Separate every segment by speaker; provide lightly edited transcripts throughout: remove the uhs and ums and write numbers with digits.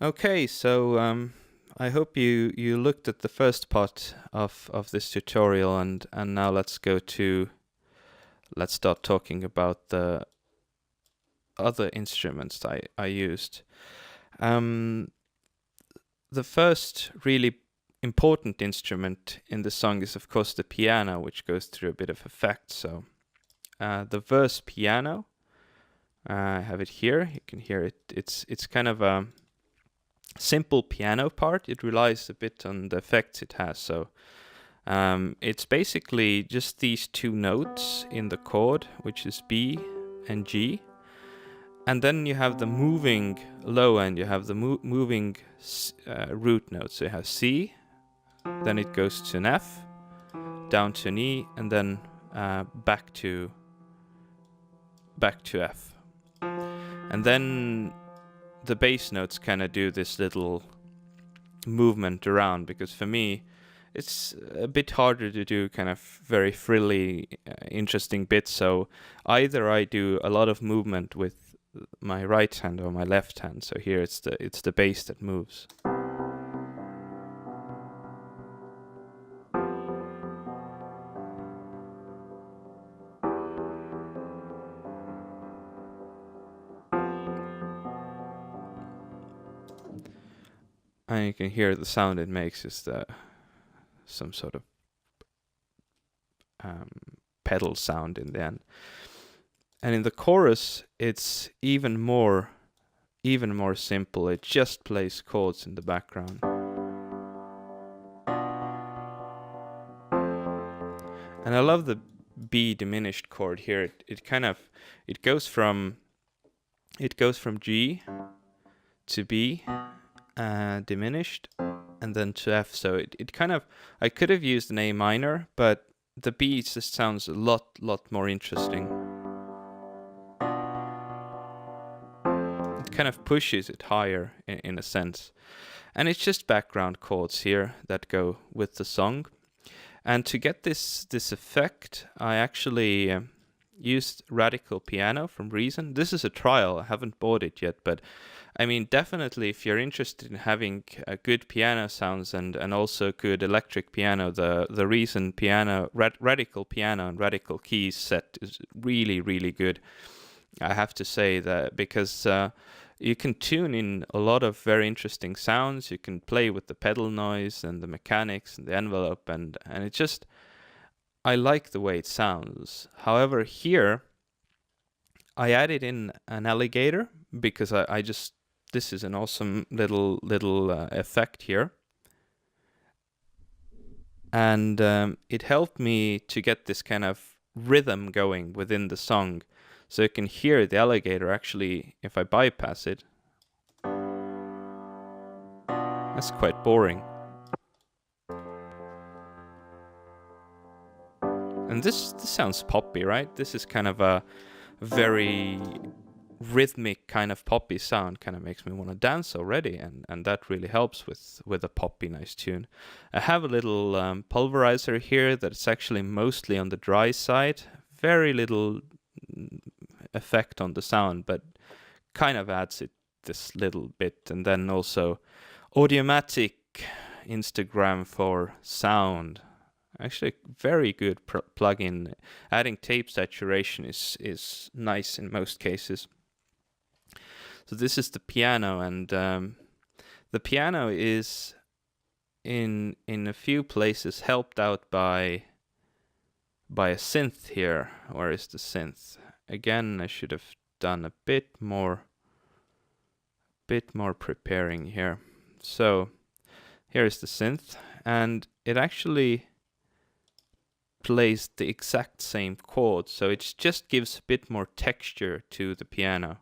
Speaker 1: Okay, so I hope you looked at the first part of this tutorial, and now let's start talking about the other instruments I used. The first really important instrument in the song is of course the piano, which goes through a bit of effect. So the verse piano, I have it here. You can hear it. It's kind of a simple piano part. It relies a bit on the effects it has. So it's basically just these two notes in the chord, which is B and G. And then you have the moving low end, you have the moving root notes. So you have C, then it goes to an F, down to an E, and then back to F. And then the bass notes kind of do this little movement around, because for me it's a bit harder to do kind of very frilly, interesting bits. So either I do a lot of movement with my right hand or my left hand. So here it's the bass that moves. And you can hear the sound it makes is some sort of pedal sound in the end. And in the chorus, it's even more simple. It just plays chords in the background. And I love the B diminished chord here. It goes from G to B diminished, and then to F. So it kind of, I could have used an A minor, but the B just sounds a lot more interesting. It kind of pushes it higher in a sense. And it's just background chords here that go with the song. And to get this effect, I actually used Radical Piano from Reason. This is a trial, I haven't bought it yet, but I mean, definitely if you're interested in having good piano sounds and also good electric piano, the Reason piano, Radical Piano and Radical Keys set is really good. I have to say that, because you can tune in a lot of very interesting sounds. You can play with the pedal noise and the mechanics and the envelope, and it just, I like the way it sounds. However, here I added in an alligator because I just, this is an awesome little effect here. And it helped me to get this kind of rhythm going within the song. So you can hear the alligator actually, if I bypass it. That's quite boring. And this sounds poppy, right? This is kind of a very rhythmic kind of poppy sound, kind of makes me want to dance already, and that really helps with a poppy nice tune. I have a little pulverizer here that's actually mostly on the dry side, very little effect on the sound, but kind of adds it this little bit. And then also Audiomatic Instagram for sound, actually very good plugin. Adding tape saturation is nice in most cases. So this is the piano, and the piano is in a few places helped out by a synth here. Where is the synth? Again, I should have done a bit more preparing here. So here is the synth, and it actually plays the exact same chord, so it just gives a bit more texture to the piano.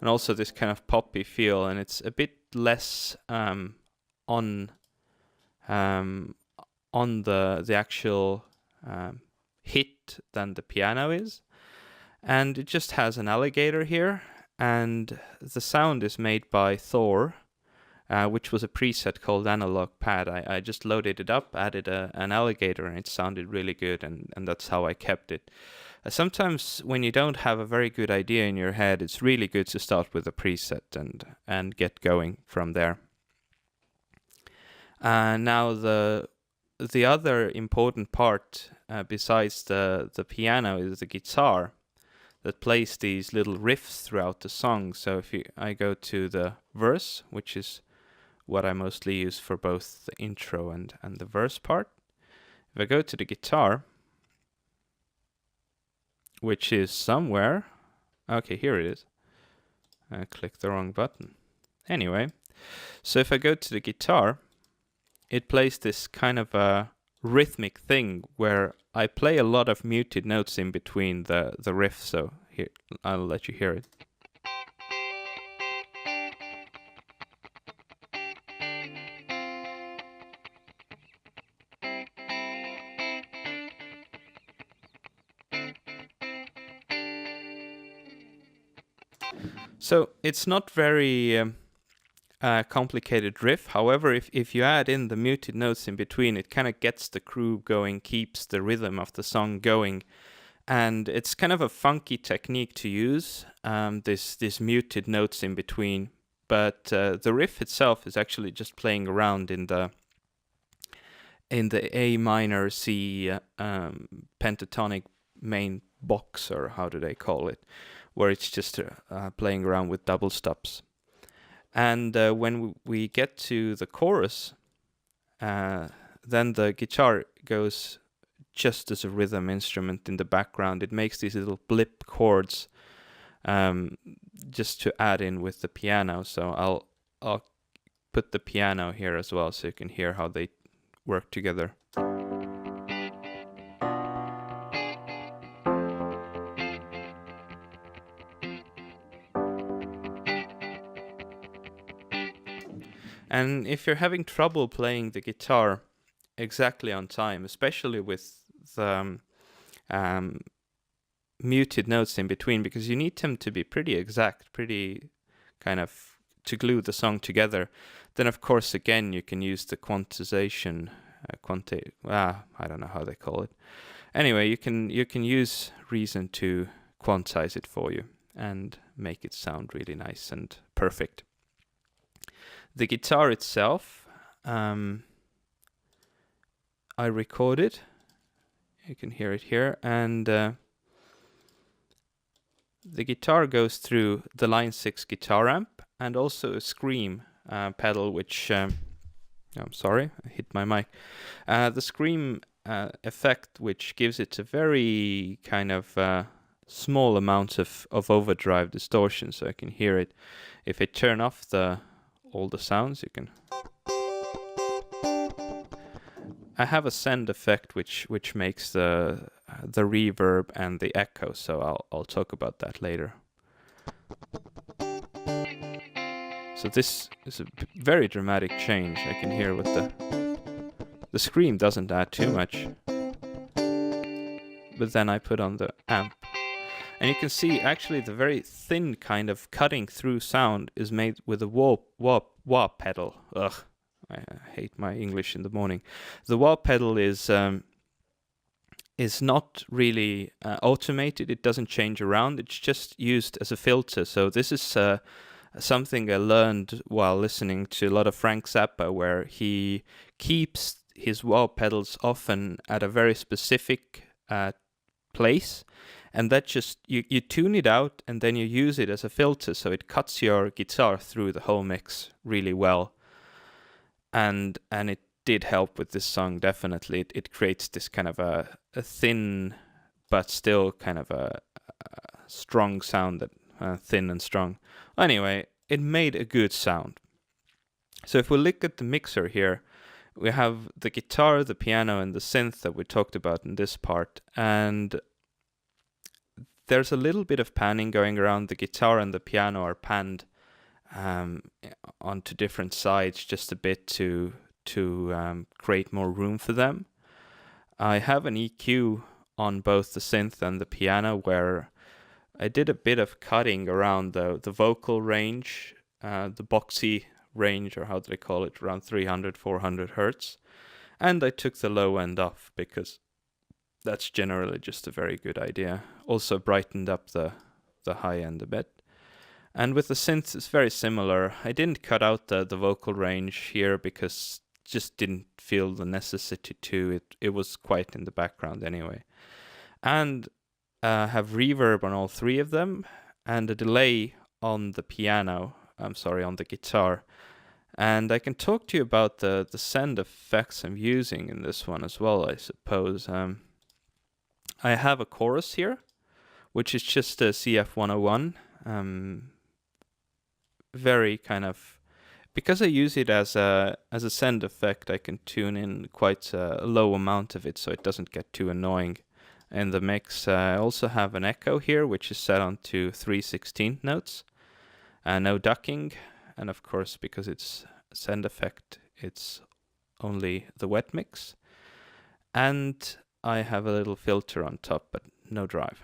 Speaker 1: And also this kind of poppy feel, and it's a bit less on the actual hit than the piano is. And it just has an alligator here, and the sound is made by Thor, which was a preset called Analog Pad. I just loaded it up, added an alligator, and it sounded really good, and that's how I kept it. Sometimes when you don't have a very good idea in your head, it's really good to start with a preset and get going from there. Now the other important part besides the piano is the guitar that plays these little riffs throughout the song. So if I go to the verse, which is what I mostly use for both the intro and the verse part. If I go to the guitar, which is somewhere, okay, here it is. I clicked the wrong button. Anyway, so if I go to the guitar, it plays this kind of a rhythmic thing where I play a lot of muted notes in between the riff. So here, I'll let you hear it. So it's not very complicated riff. However, if you add in the muted notes in between, it kind of gets the groove going, keeps the rhythm of the song going. And it's kind of a funky technique to use, this muted notes in between. But the riff itself is actually just playing around in the A minor C pentatonic main box, or how do they call it, where it's just playing around with double stops. And when we get to the chorus, then the guitar goes just as a rhythm instrument in the background. It makes these little blip chords just to add in with the piano. So I'll put the piano here as well so you can hear how they work together. And if you're having trouble playing the guitar exactly on time, especially with the muted notes in between, because you need them to be pretty exact, pretty kind of to glue the song together, then of course again you can use the quantization, I don't know how they call it. Anyway, you can use Reason to quantize it for you and make it sound really nice and perfect. The guitar itself, I recorded. You can hear it here, and the guitar goes through the Line 6 guitar amp and also a Scream pedal, which I'm sorry, I hit my mic. The Scream effect, which gives it a very kind of small amount of overdrive distortion, so I can hear it. If I turn off all the sounds, you can. I have a send effect which makes the reverb and the echo, so I'll talk about that later. So this is a very dramatic change. I can hear what the Scream doesn't add too much, but then I put on the amp. And you can see actually the very thin kind of cutting through sound is made with a wah pedal. Ugh, I hate my English in the morning. The wah pedal is not really automated. It doesn't change around. It's just used as a filter. So this is something I learned while listening to a lot of Frank Zappa, where he keeps his wah pedals often at a very specific place. And that just, you tune it out and then you use it as a filter, so it cuts your guitar through the whole mix really well. And it did help with this song, definitely. It creates this kind of a thin, but still kind of a strong sound, that thin and strong. Anyway, it made a good sound. So if we look at the mixer here, we have the guitar, the piano, and the synth that we talked about in this part. And there's a little bit of panning going around. The guitar and the piano are panned onto different sides just a bit to create more room for them. I have an EQ on both the synth and the piano where I did a bit of cutting around the vocal range, the boxy range, or how do they call it, around 300, 400 hertz. And I took the low end off because that's generally just a very good idea. Also brightened up the high end a bit. And with the synth, it's very similar. I didn't cut out the vocal range here because just didn't feel the necessity to. It was quite in the background anyway. And have reverb on all three of them, and a delay on the piano. I'm sorry, on the guitar. And I can talk to you about the send effects I'm using in this one as well, I suppose. I have a chorus here, which is just a CF101. Very kind of, because I use it as a send effect, I can tune in quite a low amount of it so it doesn't get too annoying in the mix. I also have an echo here, which is set on to 3/16 notes. No ducking, and of course, because it's a send effect, it's only the wet mix. And I have a little filter on top, but no drive.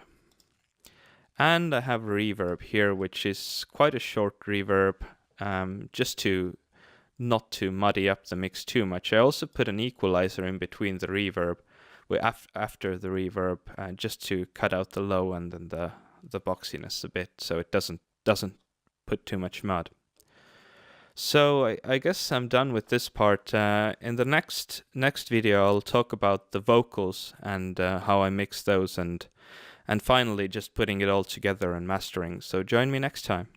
Speaker 1: And I have a reverb here, which is quite a short reverb, just to not to muddy up the mix too much. I also put an equalizer in between the reverb, after the reverb, just to cut out the low end and the boxiness a bit, so it doesn't put too much mud. So I guess I'm done with this part. In the next video, I'll talk about the vocals and how I mix those, and finally just putting it all together and mastering. So join me next time.